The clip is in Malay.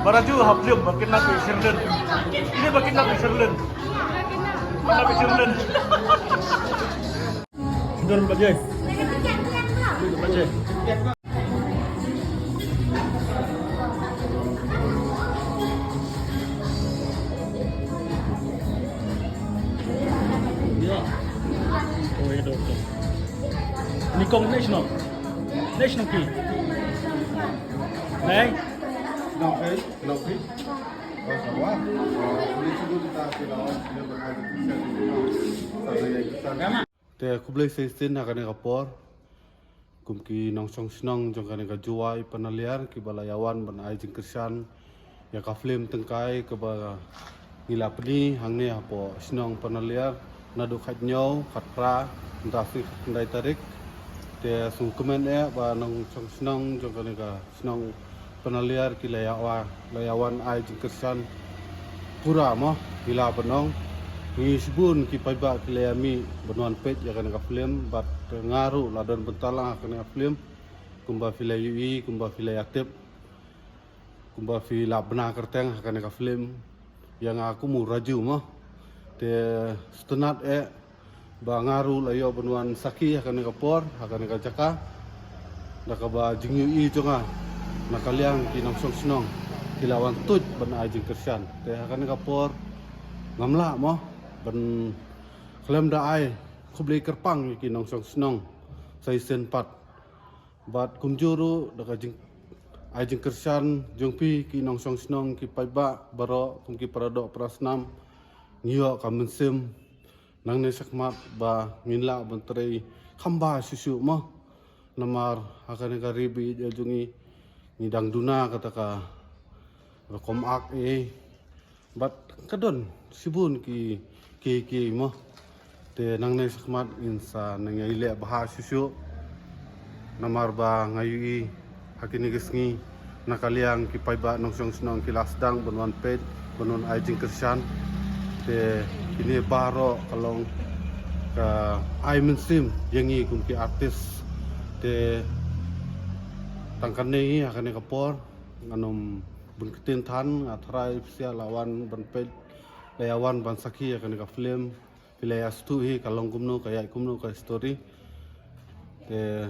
Baraju haflim makin nak Sherlyn. Ini makin nak Sherlyn. Mana Sherlyn? Sudah baca. Baca. Ya. Oh ya dokter. Ini kong national key. Này. Não fez? Nossa, lá? Por isso kita Te kublai sestin akan kapor kumki nong song snong jong kan ka juai panaliar ki balayawan ban ai jing kersan ya ka film tengkai ke ba ngila pni hangne apo snong panaliar nadu khat nyau khat pra ndafik ndai tarik te sung komen ba nong song snong jong kan ka snong panaliar ki layawan ai jing kersan pura mo gila penong ni sibun ki paiba ki layami benuan pet ya kan ka film bat ngaru ladon bentalang kan ka film kumba filai ui kumba filai aktif kumba fila bena kerteng kan ka film yang aku mu raju mo te setenat ba ngaru layo benuan saki kan ka por kan ka jaka dak ba jingyu i jonga nakaliang ki nong song snong kilawan tut ban ajing kersan te kan ka por ngamla mo ban klem da ai kublai kerpang ki nong song snong sai sen pat bat kumjuru da ajing kersan jongpi ki nong song snong ki paiba baro kum ki parado prasnam ngio kamensim nang ne sakmat ba nginla bantrei khamba susu mo namar akan ka ribi jungi ngidang duna kata ka kom ak bat kadon sibun ki mo te nang nei sakmat insa nang ile bahas susu namar ba ngayi hakini gesngi nakaliang ki paiba nong song snong ki lasdang benuan pet benuan ajing kersan te kini baro kalong ka ai mensim yangi kum ki artis te tangkan nei akan kapor nganom bun ketintan atrai sia lawan ban pet layawan ban saki akan ka film filaya stu hi kalong kumno kaya kumno ka story te